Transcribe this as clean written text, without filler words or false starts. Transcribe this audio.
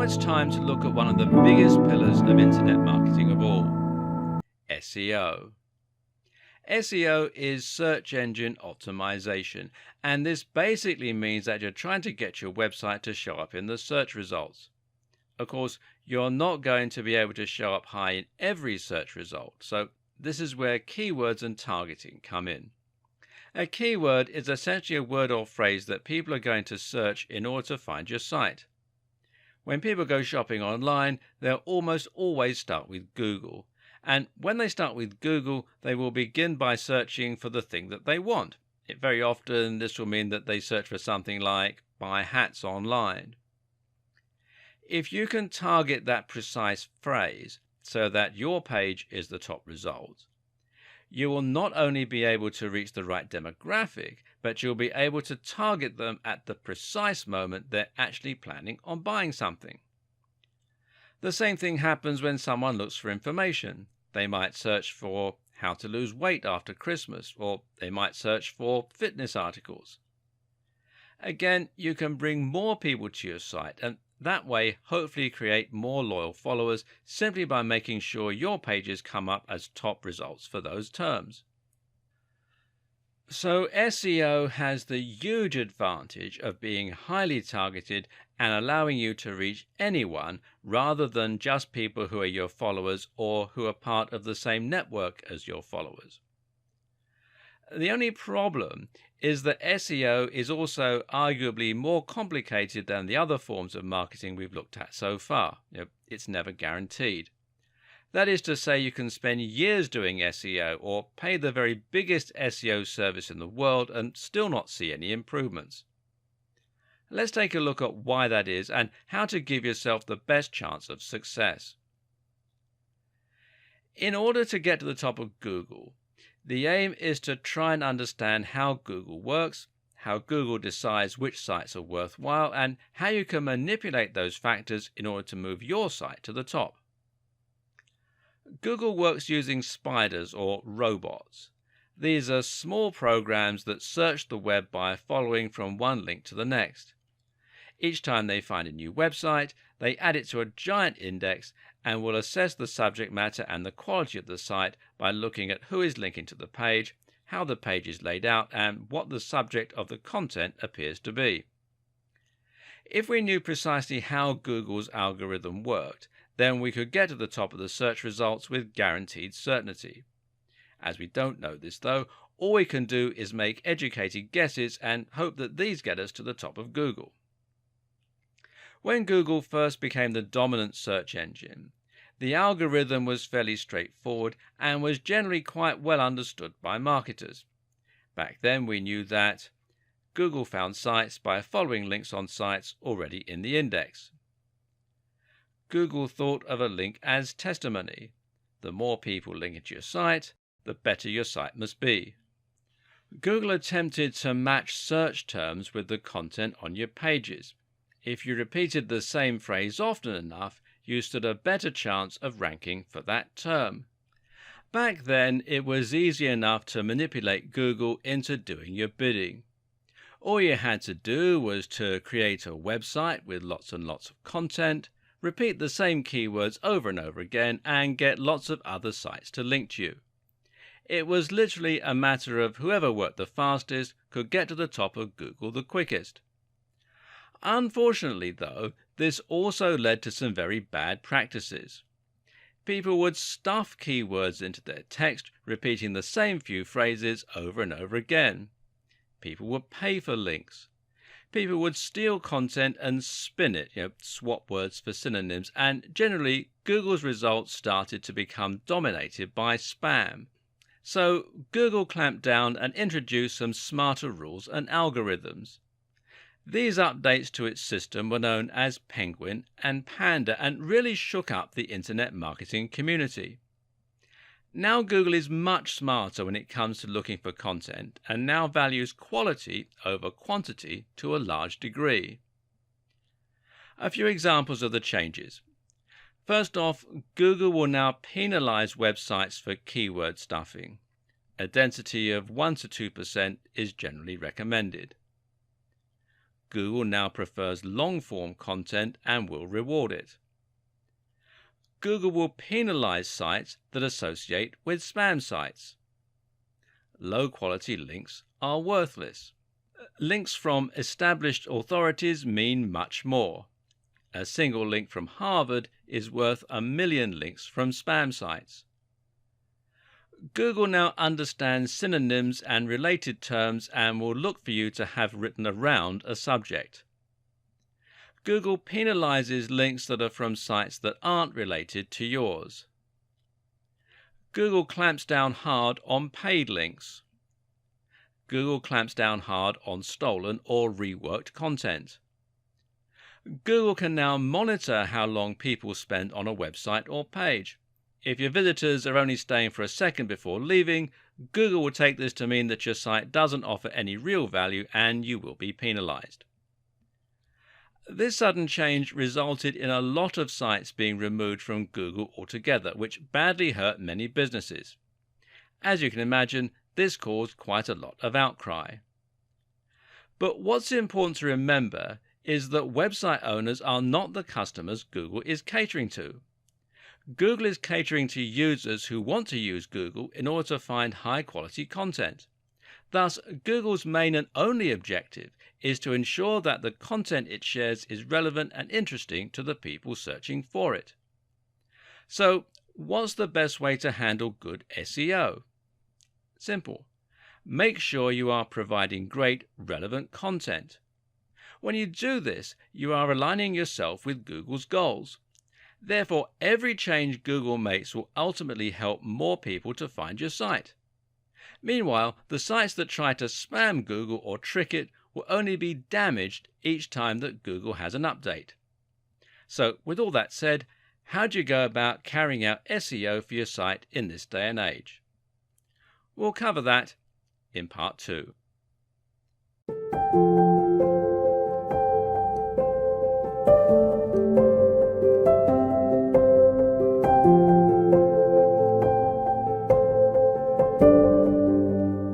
it's time to look at one of the biggest pillars of internet marketing of all, SEO. SEO is search engine optimization, and this basically means that you're trying to get your website to show up in the search results. Of course, you're not going to be able to show up high in every search result, so this is where keywords and targeting come in. A keyword is essentially a word or phrase that people are going to search in order to find your site. When people go shopping online, they'll almost always start with Google. And when they start with Google, they will begin by searching for the thing that they want. Very often, this will mean that they search for something like buy hats online. If you can target that precise phrase so that your page is the top result, you will not only be able to reach the right demographic, but you'll be able to target them at the precise moment they're actually planning on buying something. The same thing happens when someone looks for information. They might search for how to lose weight after Christmas, or they might search for fitness articles. Again, you can bring more people to your site, and that way hopefully create more loyal followers simply by making sure your pages come up as top results for those terms. So SEO has the huge advantage of being highly targeted and allowing you to reach anyone rather than just people who are your followers or who are part of the same network as your followers. The only problem is that SEO is also arguably more complicated than the other forms of marketing we've looked at so far. It's never guaranteed. That is to say, you can spend years doing SEO or pay the very biggest SEO service in the world and still not see any improvements. Let's take a look at why that is and how to give yourself the best chance of success. In order to get to the top of Google, the aim is to try and understand how Google works, how Google decides which sites are worthwhile, and how you can manipulate those factors in order to move your site to the top. Google works using spiders or robots. These are small programs that search the web by following from one link to the next. Each time they find a new website, they add it to a giant index and will assess the subject matter and the quality of the site by looking at who is linking to the page, how the page is laid out, and what the subject of the content appears to be. If we knew precisely how Google's algorithm worked, then we could get to the top of the search results with guaranteed certainty. As we don't know this though, all we can do is make educated guesses and hope that these get us to the top of Google. When Google first became the dominant search engine, the algorithm was fairly straightforward and was generally quite well understood by marketers. Back then we knew that Google found sites by following links on sites already in the index. Google thought of a link as testimony. The more people link into your site, the better your site must be. Google attempted to match search terms with the content on your pages. If you repeated the same phrase often enough, you stood a better chance of ranking for that term. Back then, it was easy enough to manipulate Google into doing your bidding. All you had to do was to create a website with lots and lots of content, repeat the same keywords over and over again, and get lots of other sites to link to you. It was literally a matter of whoever worked the fastest could get to the top of Google the quickest. Unfortunately, though, this also led to some very bad practices. People would stuff keywords into their text, repeating the same few phrases over and over again. People would pay for links. People would steal content and spin it, swap words for synonyms, and generally Google's results started to become dominated by spam. So Google clamped down and introduced some smarter rules and algorithms. These updates to its system were known as Penguin and Panda and really shook up the internet marketing community. Now Google is much smarter when it comes to looking for content and now values quality over quantity to a large degree. A few examples of the changes. First off, Google will now penalize websites for keyword stuffing. A density of 1 to 2% is generally recommended. Google now prefers long-form content and will reward it. Google will penalize sites that associate with spam sites. Low-quality links are worthless. Links from established authorities mean much more. A single link from Harvard is worth 1,000,000 links from spam sites. Google now understands synonyms and related terms and will look for you to have written around a subject. Google penalizes links that are from sites that aren't related to yours. Google clamps down hard on paid links. Google clamps down hard on stolen or reworked content. Google can now monitor how long people spend on a website or page. If your visitors are only staying for a second before leaving, Google will take this to mean that your site doesn't offer any real value and you will be penalized. This sudden change resulted in a lot of sites being removed from Google altogether, which badly hurt many businesses. As you can imagine, this caused quite a lot of outcry. But what's important to remember is that website owners are not the customers Google is catering to. Google is catering to users who want to use Google in order to find high-quality content. Thus, Google's main and only objective is to ensure that the content it shares is relevant and interesting to the people searching for it. So, what's the best way to handle good SEO? Simple. Make sure you are providing great, relevant content. When you do this, you are aligning yourself with Google's goals. Therefore, every change Google makes will ultimately help more people to find your site. Meanwhile, the sites that try to spam Google or trick it will only be damaged each time that Google has an update. So, with all that said, how do you go about carrying out SEO for your site in this day and age? We'll cover that in part 2.